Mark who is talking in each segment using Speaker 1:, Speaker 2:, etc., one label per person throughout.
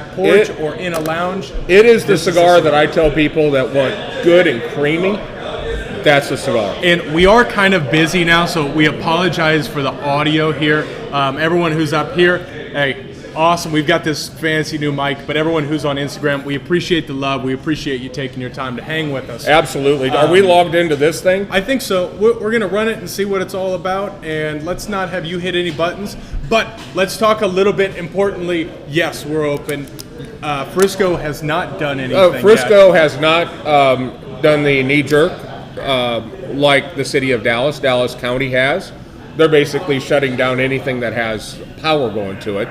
Speaker 1: porch or in a lounge.
Speaker 2: It is the cigar that I tell people that want good and creamy. That's the cigar.
Speaker 1: And we are kind of busy now, so we apologize for the audio here. Everyone who's up here, hey, awesome. We've got this fancy new mic, but everyone who's on Instagram, we appreciate the love. We appreciate you taking your time to hang with us.
Speaker 2: Absolutely. Are we logged into this thing?
Speaker 1: I think so. We're going to run it and see what it's all about, and let's not have you hit any buttons. But let's talk a little bit importantly. Yes, we're open. Frisco has not done anything
Speaker 2: Frisco
Speaker 1: yet.
Speaker 2: has not done the knee-jerk like the city of Dallas County has. They're basically shutting down anything that has power going to it,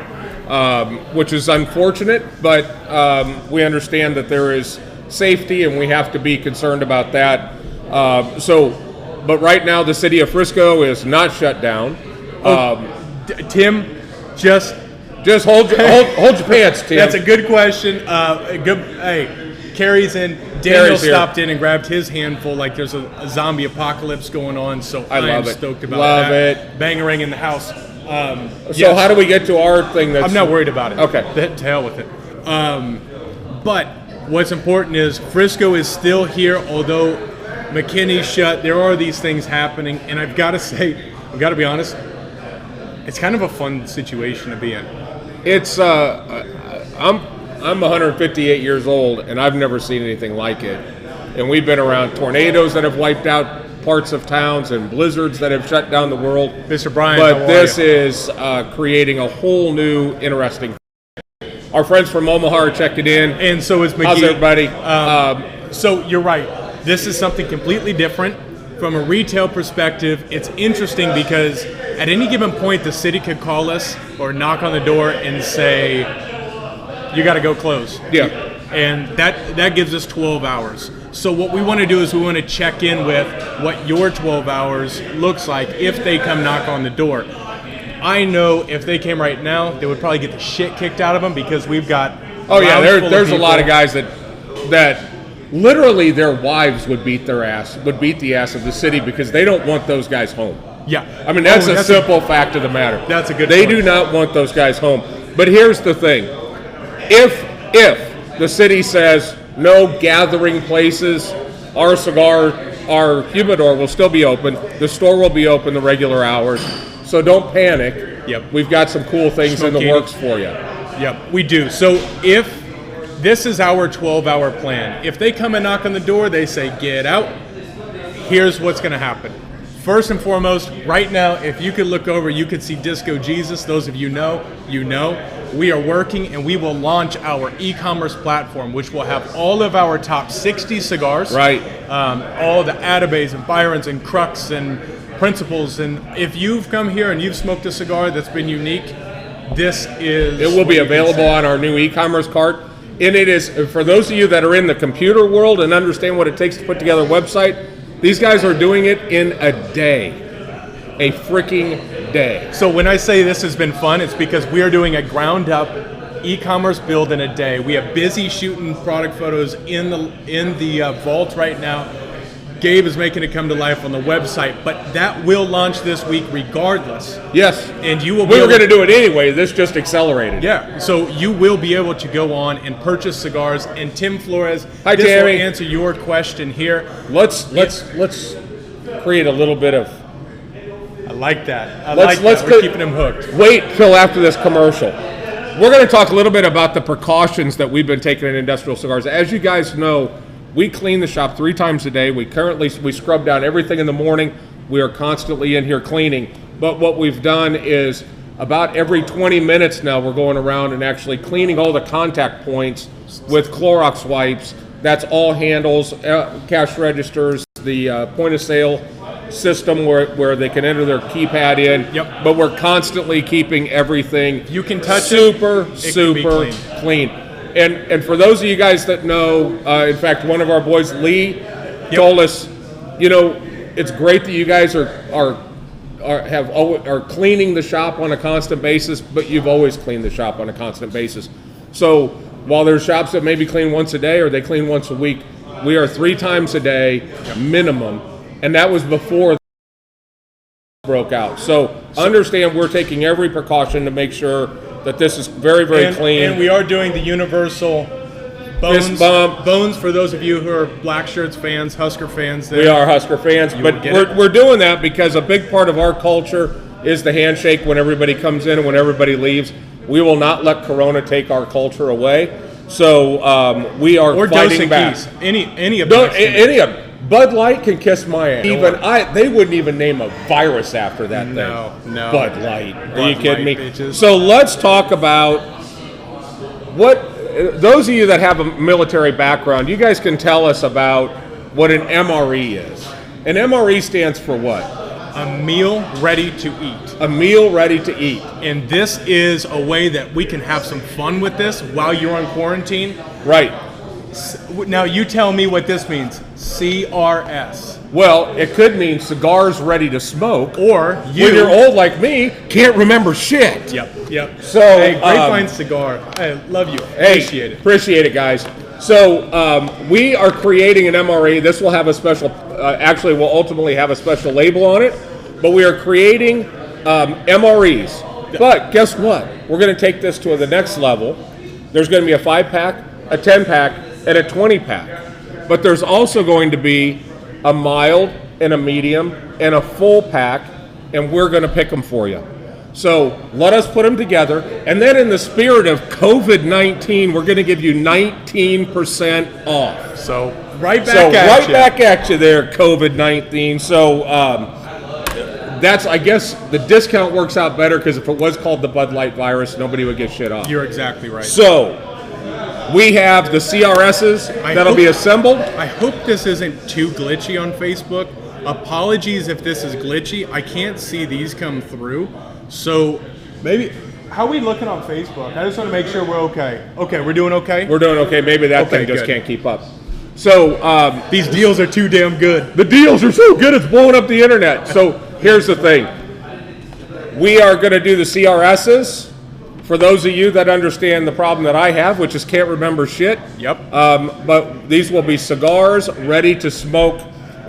Speaker 2: which is unfortunate, but we understand that there is safety and we have to be concerned about that. But right now the city of Frisco is not shut down.
Speaker 1: Tim, just
Speaker 2: hold your pants, Tim.
Speaker 1: That's a good question. Hey, Carrie's in. Daniel stopped in and grabbed his handful like there's a zombie apocalypse going on, so I am stoked about that.
Speaker 2: Love it.
Speaker 1: Bangarang in the house.
Speaker 2: So how do we get to our thing?
Speaker 1: I'm not worried about it.
Speaker 2: Okay.
Speaker 1: To hell with it. But what's important is Frisco is still here, although McKinney's shut. There are these things happening, and I've got to say, I've got to be honest, it's kind of a fun situation to be in.
Speaker 2: It's I'm 158 years old, and I've never seen anything like it. And we've been around tornadoes that have wiped out parts of towns and blizzards that have shut down the world.
Speaker 1: Mr. Brian,
Speaker 2: but this is creating a whole new interesting. Our friends from Omaha are checking in,
Speaker 1: and so is McGee.
Speaker 2: How's everybody?
Speaker 1: So you're right. This is something completely different. From a retail perspective, it's interesting because at any given point, the city could call us or knock on the door and say, you got to go close.
Speaker 2: Yeah.
Speaker 1: And that gives us 12 hours. So what we want to do is we want to check in with what your 12 hours looks like if they come knock on the door. I know if they came right now, they would probably get the shit kicked out of them because we've got
Speaker 2: there's a lot of guys that literally their wives would beat the ass of the city because they don't want those guys home.
Speaker 1: Yeah.
Speaker 2: I mean, that's a simple fact of the matter.
Speaker 1: That's a good
Speaker 2: They
Speaker 1: point.
Speaker 2: do not want those guys home. But here's the thing. If the city says no gathering places, our humidor will still be open. The store will be open the regular hours. So don't panic.
Speaker 1: Yep.
Speaker 2: We've got some cool things in the works for you.
Speaker 1: Yep, we do. So if this is our 12-hour plan, if they come and knock on the door, they say, get out, here's what's going to happen. First and foremost, right now, if you could look over, you could see Disco Jesus. Those of you know. We are working, and we will launch our e-commerce platform, which will have all of our top 60 cigars.
Speaker 2: Right.
Speaker 1: All the Atabays and Byrons and Crux and Principles. And if you've come here and you've smoked a cigar that's been unique, it
Speaker 2: will be available on our new e-commerce cart. And it is, for those of you that are in the computer world and understand what it takes to put together a website, these guys are doing it in a day. A freaking day.
Speaker 1: So when I say this has been fun, it's because we are doing a ground-up e-commerce build in a day. We are busy shooting product photos in the vault right now. Gabe is making it come to life on the website, but that will launch this week regardless.
Speaker 2: Yes.
Speaker 1: And you will.
Speaker 2: We were going to do it anyway. This just accelerated.
Speaker 1: Yeah. So you will be able to go on and purchase cigars. And Tim Flores,
Speaker 2: Hi,
Speaker 1: this
Speaker 2: Tammy.
Speaker 1: will answer your question here.
Speaker 2: Let's create a little bit of.
Speaker 1: I like that. We're keeping him hooked.
Speaker 2: Wait till after this commercial. We're going to talk a little bit about the precautions that we've been taking in industrial cigars. As you guys know, we clean the shop 3 times a day. We scrub down everything in the morning. We are constantly in here cleaning. But what we've done is about every 20 minutes now we're going around and actually cleaning all the contact points with Clorox wipes. That's all handles, cash registers, the point of sale system where they can enter their keypad in.
Speaker 1: Yep.
Speaker 2: But we're constantly keeping everything
Speaker 1: you can touch
Speaker 2: super clean. And for those of you guys that know, in fact, one of our boys, Lee, told us, it's great that you guys are cleaning the shop on a constant basis, but you've always cleaned the shop on a constant basis. So while there's shops that maybe clean once a day or they clean once a week, we are 3 times a day minimum, and that was before broke out. So understand we're taking every precaution to make sure that this is very, very clean.
Speaker 1: And we are doing the universal
Speaker 2: Fist bump.
Speaker 1: bones for those of you who are Black Shirts fans, Husker fans.
Speaker 2: We are Husker fans, but we're doing that because a big part of our culture is the handshake when everybody comes in and when everybody leaves. We will not let Corona take our culture away. So we are fighting back.
Speaker 1: Any of them.
Speaker 2: Any of them. Bud Light can kiss my ass. They wouldn't even name a virus after that thing.
Speaker 1: No.
Speaker 2: Bud Light. Are you kidding me? Bitches. So let's talk about what those of you that have a military background, you guys can tell us about what an MRE is. An MRE stands for what?
Speaker 1: A meal ready to eat.
Speaker 2: A meal ready to eat.
Speaker 1: And this is a way that we can have some fun with this while you're on quarantine.
Speaker 2: Right.
Speaker 1: Now you tell me what this means. CRS.
Speaker 2: Well, it could mean cigars ready to smoke.
Speaker 1: Or
Speaker 2: when you're old like me, can't remember shit.
Speaker 1: Yep.
Speaker 2: So,
Speaker 1: hey, Grapevine Cigar. I love you. Appreciate it.
Speaker 2: Appreciate it, guys. So we are creating an MRE. This will have a special, actually will ultimately have a special label on it, but we are creating MREs. But guess what? We're going to take this to the next level. There's going to be a 5-pack, a 10-pack, and a 20-pack. But there's also going to be a mild and a medium and a full pack, and we're going to pick them for you. So let us put them together, and then in the spirit of COVID-19, we're going to give you 19% off.
Speaker 1: So right back
Speaker 2: at you there, COVID-19. So that's, I guess, the discount works out better because if it was called the Bud Light virus, nobody would get shit off.
Speaker 1: You're exactly right.
Speaker 2: So we have the CRSs that'll be assembled.
Speaker 1: I hope this isn't too glitchy on Facebook. Apologies if this is glitchy. I can't see these come through. So maybe, how are we looking on Facebook? I just want to make sure we're okay. Okay, we're doing okay?
Speaker 2: We're doing okay. Maybe that thing just can't keep up. So
Speaker 1: these deals are too damn good.
Speaker 2: The deals are so good, it's blowing up the internet. So here's the thing. We are going to do the CRSs. For those of you that understand the problem that I have, which is can't remember shit.
Speaker 1: Yep.
Speaker 2: But these will be cigars ready to smoke,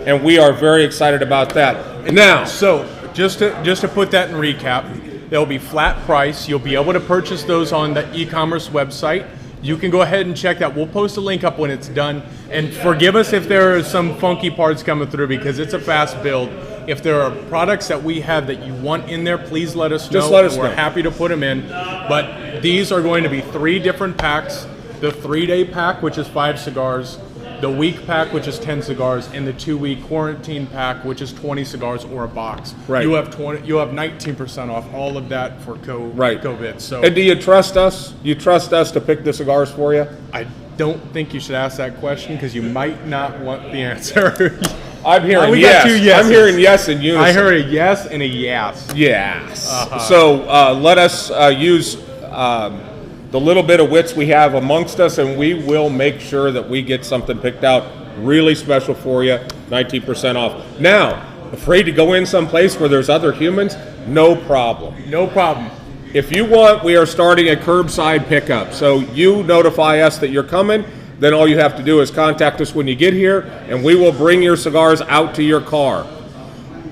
Speaker 2: and we are very excited about that. Now,
Speaker 1: so just to put that in recap, they'll be flat price. You'll be able to purchase those on the e-commerce website. You can go ahead and check that. We'll post a link up when it's done. And forgive us if there are some funky parts coming through because it's a fast build. If there are products that we have that you want in there, please let us know.
Speaker 2: Just let us know.
Speaker 1: We're happy to put them in. But these are going to be 3 different packs. The 3-day pack, which is 5 cigars. The week pack, which is 10 cigars. And the 2-week quarantine pack, which is 20 cigars or a box.
Speaker 2: Right.
Speaker 1: You have 19% off all of that for COVID. So.
Speaker 2: And do you trust us? You trust us to pick the cigars for you?
Speaker 1: I don't think you should ask that question because you might not want the answer.
Speaker 2: I'm hearing
Speaker 1: we
Speaker 2: yes.
Speaker 1: Got 2 yeses.
Speaker 2: I'm hearing yes in unison.
Speaker 1: I heard a yes and a yes.
Speaker 2: Yes. So let us use the little bit of wits we have amongst us, and we will make sure that we get something picked out really special for you, 19% off. Now, afraid to go in someplace where there's other humans? No problem.
Speaker 1: No problem.
Speaker 2: If you want, we are starting a curbside pickup. So you notify us that you're coming. Then all you have to do is contact us when you get here, and we will bring your cigars out to your car.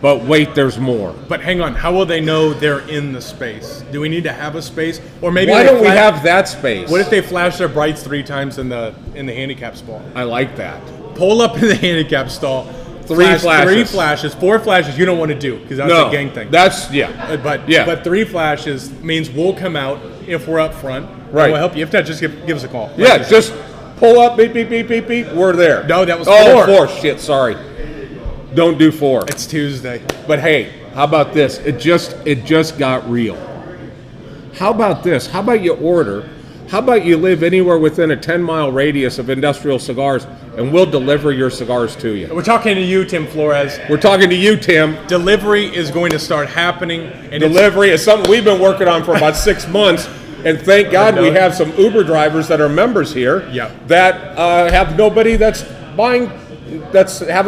Speaker 2: But wait, there's more.
Speaker 1: But hang on, how will they know they're in the space? Do we need to have a space? Or maybe
Speaker 2: why don't we have that space?
Speaker 1: What if they flash their brights 3 times in the handicap stall?
Speaker 2: I like that.
Speaker 1: Pull up in the handicap stall.
Speaker 2: 3 flashes.
Speaker 1: 3 flashes. 4 flashes you don't want to do because that's a gang thing. But 3 flashes means we'll come out if we're up front.
Speaker 2: Right.
Speaker 1: We'll help you. If not, just give us a call.
Speaker 2: Yeah, just pull up, beep, beep, beep, beep, beep. We're there.
Speaker 1: No, that was 4.
Speaker 2: Oh, 4. Shit, sorry. Don't do 4.
Speaker 1: It's Tuesday.
Speaker 2: But hey, how about this? It just got real. How about this? How about you order? How about you live anywhere within a 10-mile radius of Industrial Cigars, and we'll deliver your cigars to you.
Speaker 1: We're talking to you, Tim Flores.
Speaker 2: We're talking to you, Tim.
Speaker 1: Delivery is going to start happening. And
Speaker 2: delivery is something we've been working on for about 6 months. And thank God we have some Uber drivers that are members here that have nobody that's having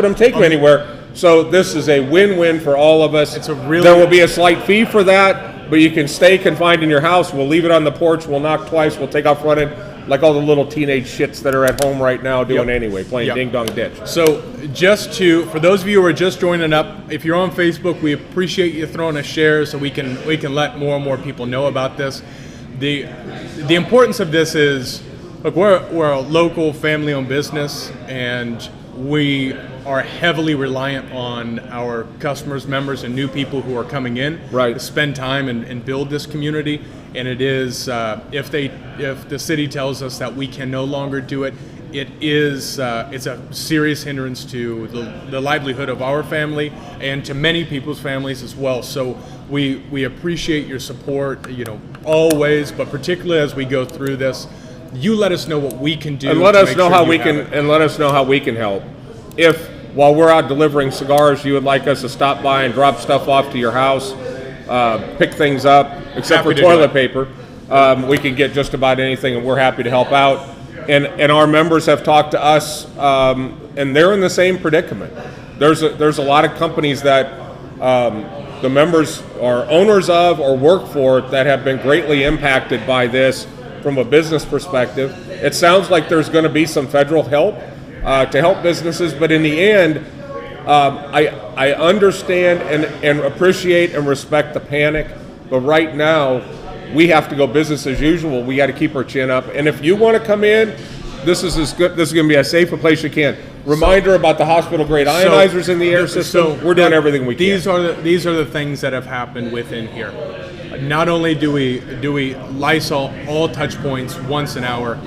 Speaker 2: them take them anywhere. So this is a win-win for all of us. There will be a slight fee for that, but you can stay confined in your house. We'll leave it on the porch. We'll knock twice. We'll take off running like all the little teenage shits that are at home right now doing anyway, playing ding-dong ditch.
Speaker 1: So for those of you who are just joining up, if you're on Facebook, we appreciate you throwing a share so we can let more and more people know about this. the importance of this is, look, we're a local family-owned business, and we are heavily reliant on our customers, members, and new people who are coming in to spend time and build this community. And it is, if the city tells us that we can no longer do it, it's a serious hindrance to the livelihood of our family and to many people's families as well. So we appreciate your support, always, but particularly as we go through this. You let us know what we can do,
Speaker 2: and let us know how we can help. If while we're out delivering cigars, you would like us to stop by and drop stuff off to your house, pick things up, except for toilet paper, we can get just about anything, and we're happy to help out. And our members have talked to us, and they're in the same predicament. There's a lot of companies that the members are owners of or work for that have been greatly impacted by this from a business perspective. It sounds like there's going to be some federal help to help businesses, but in the end, I understand and appreciate and respect the panic, but right now, we have to go business as usual. We got to keep our chin up. And if you want to come in, this is going to be as safe a place you can. Reminder about the hospital grade ionizers in the air system. We're doing everything we can.
Speaker 1: These are the things that have happened within here. Not only do we Lysol all touch points once an hour,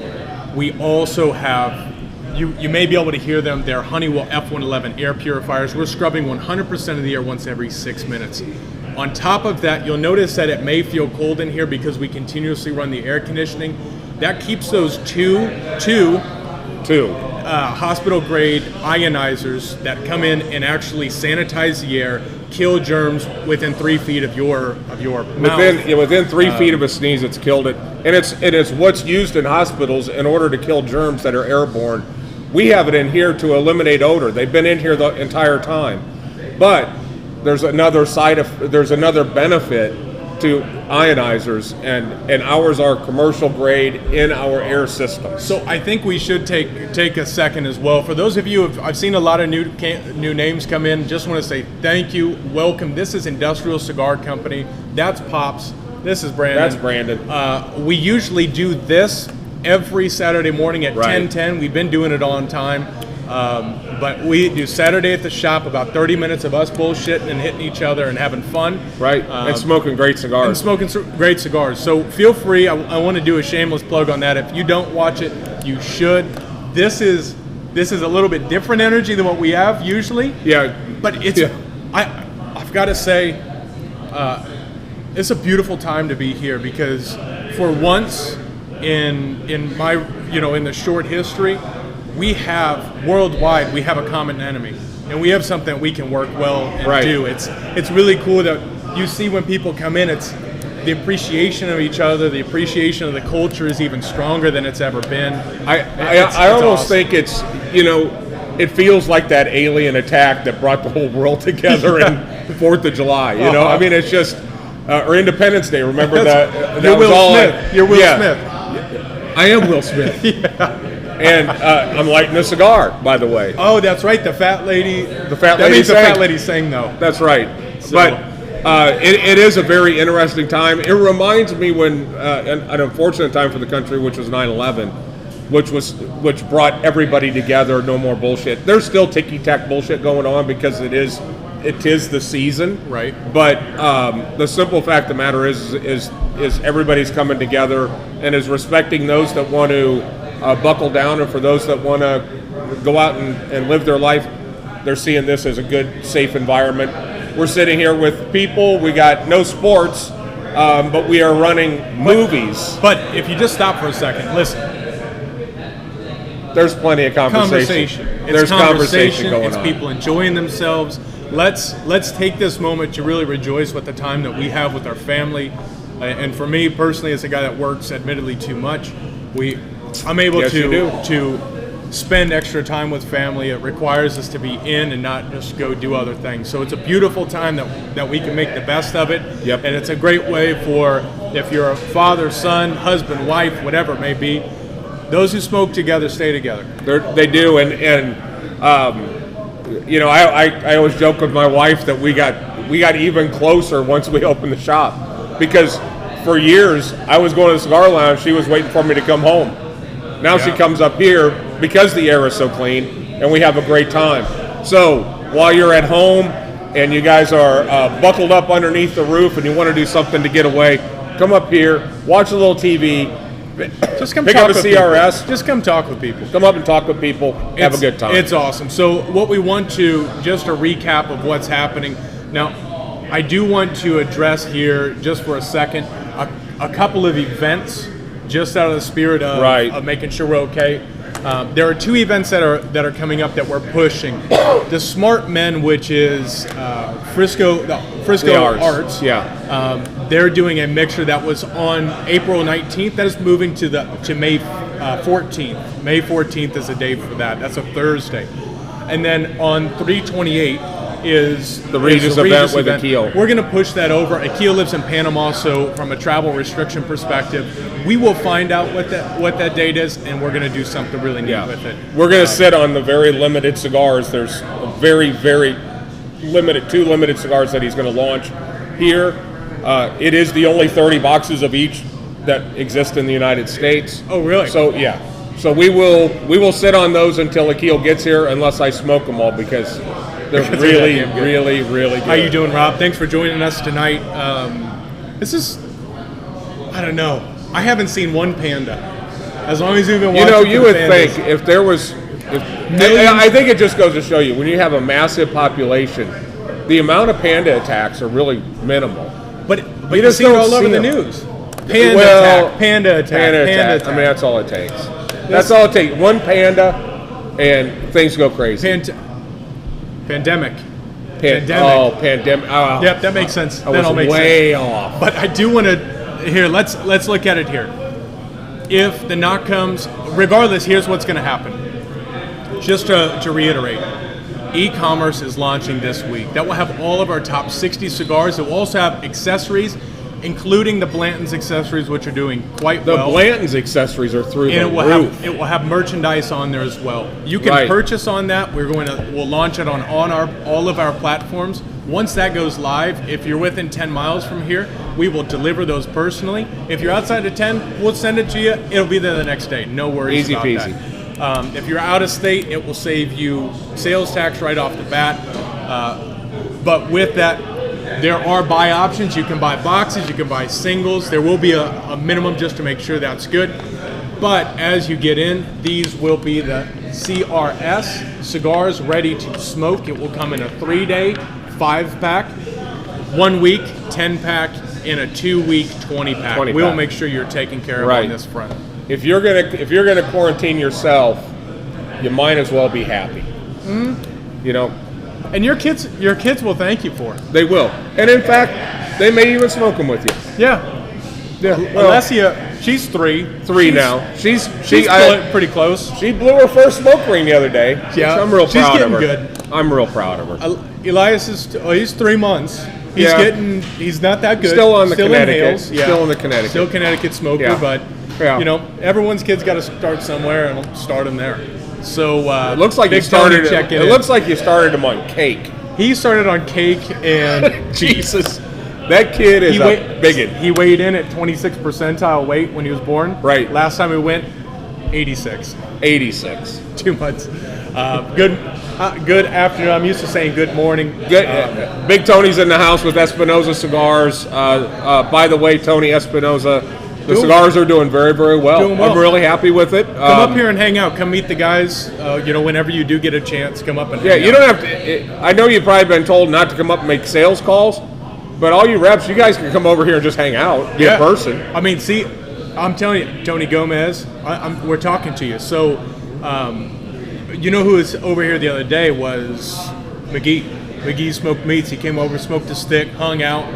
Speaker 1: we also have, you may be able to hear them, they're Honeywell F111 air purifiers. We're scrubbing 100% of the air once every 6 minutes. On top of that, you'll notice that it may feel cold in here because we continuously run the air conditioning. That keeps those two hospital grade ionizers that come in and actually sanitize the air, kill germs within 3 feet of your mouth.
Speaker 2: Within 3 feet of a sneeze, it's killed it. And it's what's used in hospitals in order to kill germs that are airborne. We have it in here to eliminate odor. They've been in here the entire time. But there's another benefit to ionizers, and ours are commercial grade in our air system.
Speaker 1: So I think we should take a second as well. For those of you, I've seen a lot of new names come in. Just want to say thank you, welcome. This is Industrial Cigar Company. That's Pops. This is Brandon.
Speaker 2: That's Brandon.
Speaker 1: We usually do this every Saturday morning at 10:10. We've been doing it on time. But we do Saturday at the shop, about 30 minutes of us bullshitting and hitting each other and having fun.
Speaker 2: Right, and smoking great cigars.
Speaker 1: Great cigars. So feel free, I want to do a shameless plug on that. If you don't watch it, you should. This is a little bit different energy than what we have usually.
Speaker 2: Yeah.
Speaker 1: But it's, I've got to say, it's a beautiful time to be here because for once in my, in the short history, we have worldwide, we have a common enemy, and we have something we can work well and do. It's really cool that you see when people come in, it's the appreciation of each other, the appreciation of the culture is even stronger than it's ever been.
Speaker 2: I almost think it's, it feels like that alien attack that brought the whole world together in 4th of July. I mean, it's just, or Independence Day. Remember that?
Speaker 1: You're Will Smith. You're Will Smith.
Speaker 2: I am Will Smith. And I'm lighting a cigar, by the way.
Speaker 1: Oh, that's right. The fat lady.
Speaker 2: The fat lady.
Speaker 1: That means the fat lady sang, though.
Speaker 2: That's right. So. But it is a very interesting time. It reminds me when an unfortunate time for the country, which was 9/11, which brought everybody together. No more bullshit. There's still ticky-tack bullshit going on because it is the season.
Speaker 1: Right.
Speaker 2: But the simple fact of the matter is everybody's coming together and is respecting those that want to buckle down, and for those that want to go out and live their life, they're seeing this as a good, safe environment. We're sitting here with people. We got no sports, but we are running movies.
Speaker 1: But if you just stop for a second, listen.
Speaker 2: There's plenty of conversation.
Speaker 1: There's
Speaker 2: conversation going on.
Speaker 1: It's people enjoying themselves. Let's take this moment to really rejoice with the time that we have with our family. And for me personally, as a guy that works admittedly too much, I'm able to spend extra time with family. It requires us to be in and not just go do other things. So it's a beautiful time that we can make the best of it.
Speaker 2: Yep.
Speaker 1: And it's a great way for, if you're a father, son, husband, wife, whatever it may be, those who smoke together stay together.
Speaker 2: They do, and I always joke with my wife that we got even closer once we opened the shop, because for years, I was going to the cigar lounge. She was waiting for me to come home. Now she comes up here because the air is so clean, and we have a great time. So while you're at home and you guys are buckled up underneath the roof and you want to do something to get away, come up here, watch a little TV,
Speaker 1: just come
Speaker 2: pick
Speaker 1: talk
Speaker 2: up a
Speaker 1: with
Speaker 2: CRS.
Speaker 1: People. Just come talk with people.
Speaker 2: Come up and talk with people. Have a good time.
Speaker 1: It's awesome. So what we want to, just a recap of what's happening. Now, I do want to address here, just for a second, a couple of events, just out of the spirit of making sure we're okay. There are 2 events that are coming up that we're pushing. The Smart Men, which is Frisco Arts. They're doing a mixer that was on April 19th. That is moving to May 14th. May 14th is the day for that. That's a Thursday. And then on 3/28 is
Speaker 2: the Regis event with Akil.
Speaker 1: We're going to push that over. Akil lives in Panama, so from a travel restriction perspective, we will find out what that date is, and we're going to do something really neat with it.
Speaker 2: We're going to sit on the very limited cigars. There's a very, very limited, 2 limited cigars that he's going to launch here. It is the only 30 boxes of each that exist in the United States.
Speaker 1: Oh, really?
Speaker 2: So yeah. So we will sit on those until Akil gets here, unless I smoke them all, because they're really, really, really good.
Speaker 1: How you doing, Rob? Thanks for joining us tonight. This is, I don't know. I haven't seen one panda. As long as you've been watching,
Speaker 2: you would think if there was. I think it just goes to show you, when you have a massive population, the amount of panda attacks are really minimal.
Speaker 1: But you just see it all over the news. Panda attack.
Speaker 2: I mean, that's all it takes. That's all it takes. One panda, and things go crazy.
Speaker 1: Pandemic.
Speaker 2: Oh, pandemic. Oh,
Speaker 1: yep, that makes sense.
Speaker 2: That all makes way sense. Off.
Speaker 1: But I do want to, here, let's look at it here. If the knock comes, regardless, here's what's going to happen. Just to reiterate, e-commerce is launching this week. That will have all of our top 60 cigars. It will also have accessories, including the Blanton's accessories, which are doing quite well.
Speaker 2: The Blanton's accessories are through the roof.
Speaker 1: It will have merchandise on there as well. You can purchase on that. We'll launch it on all of our platforms. Once that goes live, if you're within 10 miles from here, we will deliver those personally. If you're outside of 10, we'll send it to you. It'll be there the next day. No worries
Speaker 2: Easy
Speaker 1: about
Speaker 2: peasy.
Speaker 1: that. If you're out of state, it will save you sales tax right off the bat. But with that, there are buy options. You can buy boxes, you can buy singles. There will be a minimum just to make sure that's good. But as you get in, these will be the CRS cigars ready to smoke. It will come in a 3-day 5-pack, 1 week 10-pack, and a 2-week 20-pack. We'll make sure you're taken care of on this front.
Speaker 2: If you're gonna quarantine yourself, you might as well be happy.
Speaker 1: Mm-hmm.
Speaker 2: You know.
Speaker 1: And your kids will thank you for it.
Speaker 2: They will. And in fact, they may even smoke them with you.
Speaker 1: Yeah. Well, Alessia, she's 3
Speaker 2: now. She's
Speaker 1: pretty close.
Speaker 2: She blew her first smoke ring the other day.
Speaker 1: Yeah.
Speaker 2: I'm real proud of her.
Speaker 1: She's getting good.
Speaker 2: I'm real proud of her.
Speaker 1: Elias is he's 3 months. He's not that good.
Speaker 2: Still on the Connecticut. Still in the Connecticut.
Speaker 1: Still Connecticut smoker, but you know, everyone's kid's got to start somewhere, and I'll start them there. So
Speaker 2: it looks like you started. It looks like you started him on cake.
Speaker 1: He started on cake, and
Speaker 2: Jesus, that kid is a bigot.
Speaker 1: He weighed in at 26th percentile weight when he was born.
Speaker 2: Right.
Speaker 1: Last time we went, 86.
Speaker 2: 86.
Speaker 1: 2 months. Good afternoon. I'm used to saying good morning.
Speaker 2: Good. Big Tony's in the house with Espinosa Cigars. By the way, Tony Espinosa. The cigars are doing very, very well. I'm really happy with it.
Speaker 1: Come up here and hang out. Come meet the guys. Whenever you do get a chance, come up and hang out.
Speaker 2: You don't have to. I know you've probably been told not to come up and make sales calls, but all you reps, you guys can come over here and just hang out, be a person.
Speaker 1: I mean, see, I'm telling you, Tony Gomez, we're talking to you. So, you know who was over here the other day was McGee. McGee Smoked Meats. He came over, smoked a stick, hung out.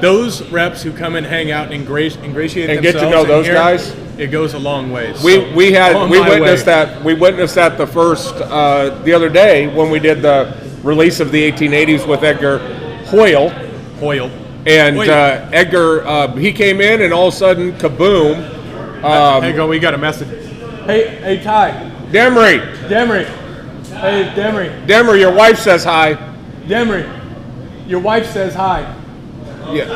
Speaker 1: Those reps who come and hang out and ingratiate
Speaker 2: and
Speaker 1: themselves
Speaker 2: get to know those guys,
Speaker 1: it goes a long ways.
Speaker 2: We witnessed that. We witnessed that the other day when we did the release of the 1880s with Edgar Hoyle. And Edgar, he came in and all of a sudden, kaboom!
Speaker 1: Hang on, we got a message. Hey, Ty.
Speaker 2: Demery.
Speaker 1: Hey, Demery.
Speaker 2: Demery, your wife says hi.
Speaker 1: Demery, your wife says hi.
Speaker 2: Yeah.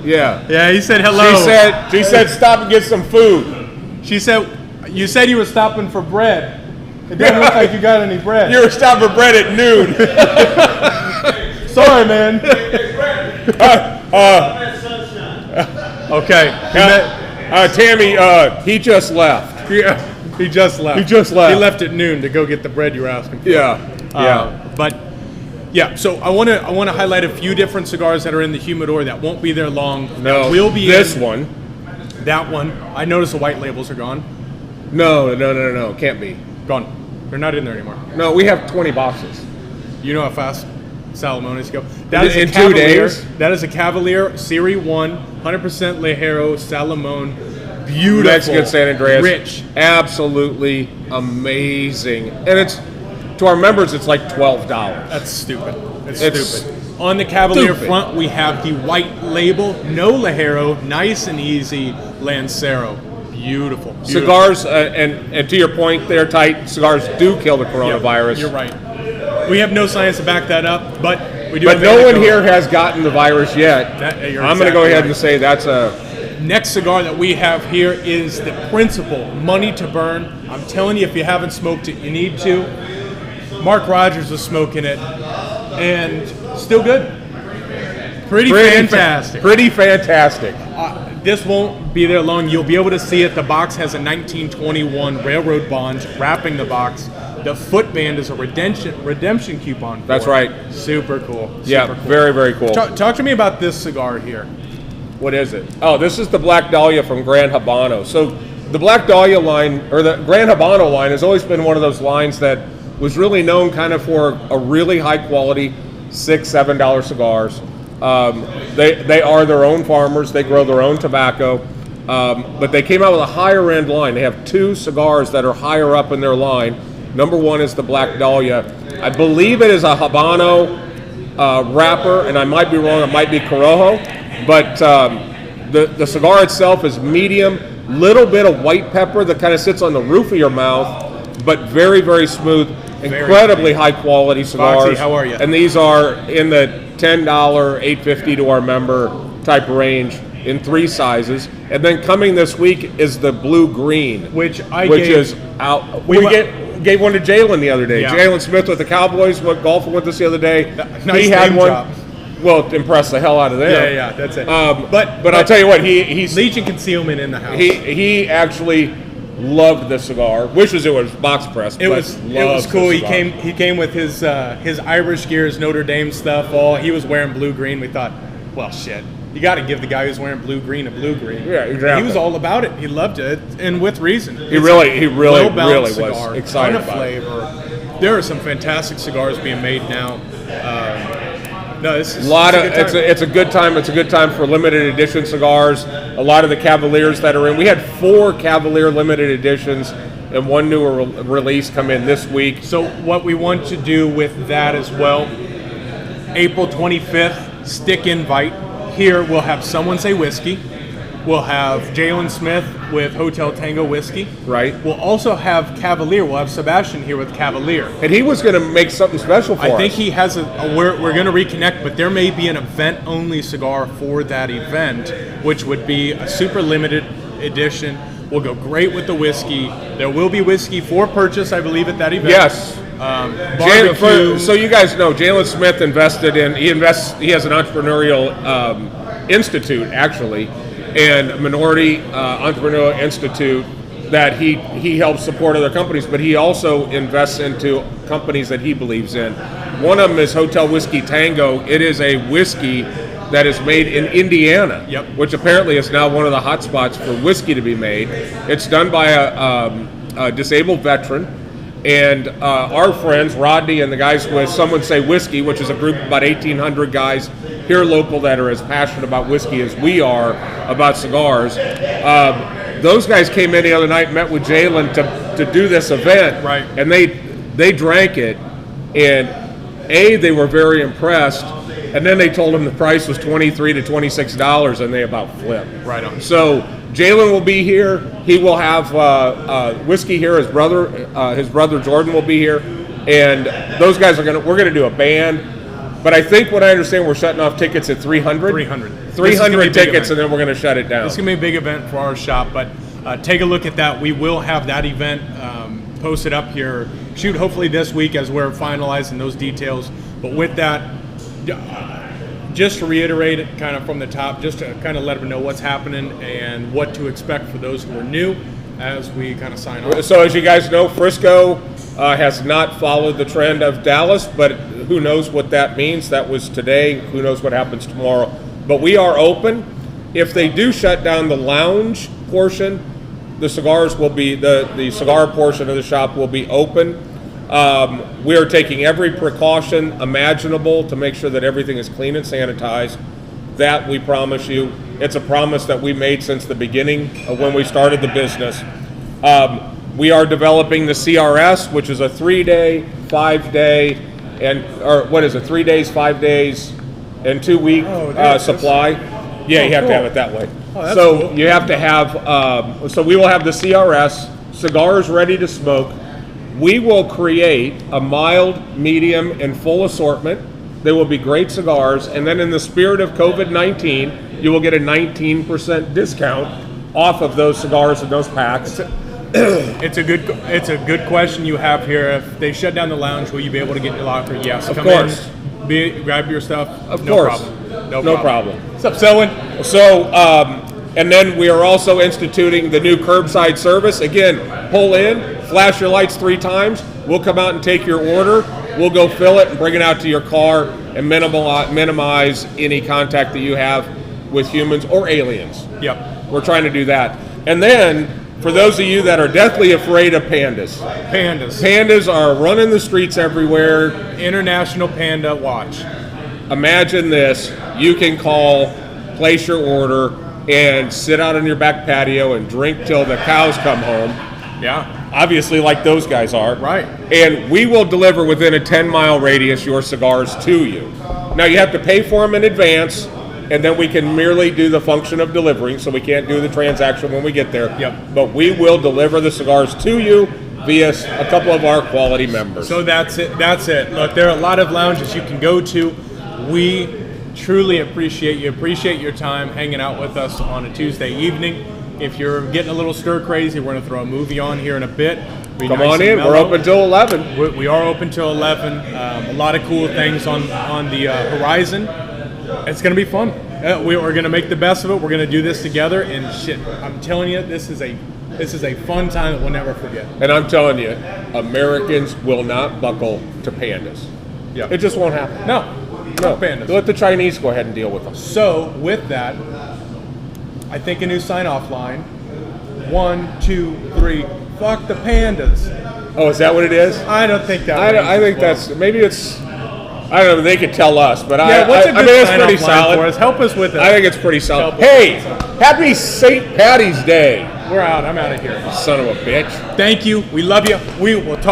Speaker 2: Yeah.
Speaker 1: Yeah, he said hello.
Speaker 2: She said stop and get some food.
Speaker 1: She said, you said you were stopping for bread. It doesn't look like you got any bread.
Speaker 2: You were stopping for bread at noon.
Speaker 1: Sorry, man. Okay.
Speaker 2: Tammy, he just left.
Speaker 1: Yeah, he just left. He left at noon to go get the bread you were asking for.
Speaker 2: Yeah.
Speaker 1: But yeah, so I want to highlight a few different cigars that are in the humidor that won't be there long.
Speaker 2: No,
Speaker 1: will be
Speaker 2: this one.
Speaker 1: That one. I noticed the white labels are gone.
Speaker 2: No. Can't be.
Speaker 1: Gone. They're not in there anymore.
Speaker 2: No, we have 20 boxes.
Speaker 1: You know how fast Salamones go. That is
Speaker 2: in
Speaker 1: a Cavalier.
Speaker 2: 2 days?
Speaker 1: That is a Cavalier Series 1, 100% Ligero Salamone. Beautiful.
Speaker 2: Mexican San Andreas.
Speaker 1: Rich.
Speaker 2: Absolutely amazing. And it's, to our members, it's like $12.
Speaker 1: That's stupid. It's
Speaker 2: It's
Speaker 1: stupid. On the Cavalier
Speaker 2: stupid.
Speaker 1: front, we have the white label, no Ligero, nice and easy Lancero. Beautiful.
Speaker 2: Cigars, and to your point there, Tight, cigars do kill the coronavirus.
Speaker 1: You're right. We have no science to back that up, but we do.
Speaker 2: But no one here has gotten the virus yet. I'm going to go ahead and say that's a...
Speaker 1: Next cigar that we have here is the Principal, Money to Burn. I'm telling you, if you haven't smoked it, you need to. Mark Rogers was smoking it, and still good. Pretty fantastic.
Speaker 2: Pretty fantastic.
Speaker 1: This won't be there long. You'll be able to see it. The box has a 1921 railroad bond wrapping the box. The footband is a redemption coupon.
Speaker 2: That's right.
Speaker 1: Super cool.
Speaker 2: Yeah,
Speaker 1: Super cool.
Speaker 2: very, very cool.
Speaker 1: Talk to me about this cigar here.
Speaker 2: What is it? Oh, this is the Black Dahlia from Gran Habano. So the Black Dahlia line, or the Gran Habano line, has always been one of those lines that was really known kind of for a really high quality $6-7 cigars. They are their own farmers. They grow their own tobacco. But they came out with a higher end line. They have 2 cigars that are higher up in their line. Number 1 is the Black Dahlia. I believe it is a Habano wrapper, and I might be wrong. It might be Corojo. But the cigar itself is medium, little bit of white pepper that kind of sits on the roof of your mouth, but very, very smooth, incredibly high quality cigars.
Speaker 1: Foxy, how are you?
Speaker 2: And these are in the $10, $8.50 to our member type range in 3 sizes. And then coming this week is the blue green,
Speaker 1: which
Speaker 2: gave, is out. We gave one to Jalen the other day. Yeah. Jalen Smith with the Cowboys went golfing with us the other day.
Speaker 1: Nice
Speaker 2: he had one.
Speaker 1: Job.
Speaker 2: Well, impressed the hell out of them.
Speaker 1: Yeah, that's it.
Speaker 2: But I'll tell you what, he's
Speaker 1: Legion concealment in the house.
Speaker 2: He actually loved the cigar. Wishes it was box pressed.
Speaker 1: It was cool. He came with his Irish gear, his Notre Dame stuff. He was wearing blue green. We thought, well, shit. You got to give the guy who's wearing blue green a blue green.
Speaker 2: Yeah, exactly.
Speaker 1: He was all about it. He loved it, and with reason.
Speaker 2: He really was
Speaker 1: cigar,
Speaker 2: excited
Speaker 1: ton of
Speaker 2: about
Speaker 1: flavor. There are some fantastic cigars being made now.
Speaker 2: It's a good time. It's a good time for limited edition cigars. A lot of the Cavaliers that are in. We had 4 Cavalier limited editions and 1 new release come in this week.
Speaker 1: So what we want to do with that as well, April 25th, stick invite. Here we'll have Someone Say Whiskey. We'll have Jalen Smith with Hotel Tango Whiskey.
Speaker 2: Right.
Speaker 1: We'll also have Cavalier. We'll have Sebastian here with Cavalier.
Speaker 2: And he was going to make something special for us.
Speaker 1: I think he has we're going to reconnect, but there may be an event-only cigar for that event, which would be a super limited edition. Will go great with the whiskey. There will be whiskey for purchase, I believe, at that event.
Speaker 2: Yes. So you guys know, Jalen Smith invested in. He has an entrepreneurial institute, actually, and minority entrepreneurial institute that he helps support other companies, but he also invests into companies that he believes in. One of them is Hotel Whiskey Tango. It is a whiskey that is made in Indiana, which apparently is now one of the hot spots for whiskey to be made. It's done by a disabled veteran, and our friends, Rodney and the guys with Someone Say Whiskey, which is a group of about 1,800 guys here local that are as passionate about whiskey as we are about cigars. Those guys came in the other night and met with Jalen to do this event,
Speaker 1: right?
Speaker 2: And they drank it, and they were very impressed. And then they told him the price was $23 to $26, and they about flipped.
Speaker 1: Right on.
Speaker 2: So Jalen will be here. He will have whiskey here. His brother Jordan will be here, and those guys we're gonna do a band. But I think what I understand, we're shutting off tickets at 300.
Speaker 1: 300.
Speaker 2: 300 tickets, and then we're going to shut it down.
Speaker 1: It's going to be a big event for our shop, but take a look at that. We will have that event posted up here, hopefully this week as we're finalizing those details. But with that, just to reiterate it kind of from the top, just to kind of let them know what's happening and what to expect for those who are new as we kind of sign off.
Speaker 2: So as you guys know, Frisco has not followed the trend of Dallas, but who knows what that means. That was today. Who knows what happens tomorrow. But we are open. If they do shut down the lounge portion, the cigars will be, the cigar portion of the shop will be open. We are taking every precaution imaginable to make sure that everything is clean and sanitized. That we promise you. It's a promise that we made since the beginning of when we started the business. We are developing the CRS, which is a 3-day, 5-day, or what is it, 3 days, 5 days, and 2 week supply. Yeah, you have to have it that way.
Speaker 1: Oh,
Speaker 2: so
Speaker 1: cool.
Speaker 2: you have to have, so we will have the CRS, cigars ready to smoke. We will create a mild, medium, and full assortment. They will be great cigars, and then in the spirit of COVID-19, you will get a 19% discount off of those cigars and those packs.
Speaker 1: It's a good question you have here. If they shut down the lounge, will you be able to get your locker? Yes.
Speaker 2: Of course.
Speaker 1: Grab your stuff.
Speaker 2: Of
Speaker 1: no
Speaker 2: course.
Speaker 1: Problem.
Speaker 2: No problem.
Speaker 1: What's up, Selwyn?
Speaker 2: So, and then we are also instituting the new curbside service. Again, pull in, flash your lights 3 times. We'll come out and take your order. We'll go fill it and bring it out to your car and minimize any contact that you have with humans or aliens.
Speaker 1: Yep.
Speaker 2: We're trying to do that. And then, for those of you that are deathly afraid of pandas. Pandas are running the streets everywhere.
Speaker 1: International Panda Watch.
Speaker 2: Imagine this. You can call, place your order, and sit out on your back patio and drink till the cows come home.
Speaker 1: Yeah.
Speaker 2: Obviously, like those guys are.
Speaker 1: Right.
Speaker 2: And we will deliver within a 10-mile radius your cigars to you. Now, you have to pay for them in advance, and then we can merely do the function of delivering, so we can't do the transaction when we get there.
Speaker 1: Yep.
Speaker 2: But we will deliver the cigars to you via a couple of our quality members.
Speaker 1: So that's it. Look, there are a lot of lounges you can go to. We truly appreciate your time hanging out with us on a Tuesday evening. If you're getting a little stir crazy, we're going to throw a movie on here in a bit.
Speaker 2: Come on in. We're open till 11.
Speaker 1: We are open till 11. A lot of cool things on the horizon. It's going to be fun. We're going to make the best of it. We're going to do this together. And shit, I'm telling you, this is a fun time that we'll never forget.
Speaker 2: And I'm telling you, Americans will not buckle to pandas.
Speaker 1: Yeah.
Speaker 2: It just won't happen.
Speaker 1: No. Pandas.
Speaker 2: Let the Chinese go ahead and deal with them.
Speaker 1: So with that, I think a new sign-off line. 1, 2, 3. Fuck the pandas.
Speaker 2: Oh, is that what it is?
Speaker 1: I don't think that.
Speaker 2: I think that's maybe it's. I don't know. They could tell us, but
Speaker 1: what's a good
Speaker 2: it's pretty
Speaker 1: sign-off line
Speaker 2: solid.
Speaker 1: for us? Help us with it.
Speaker 2: I think it's pretty solid. Hey, happy St. Patty's Day.
Speaker 1: We're out. I'm out of here.
Speaker 2: Son of a bitch.
Speaker 1: Thank you. We love you. We will talk.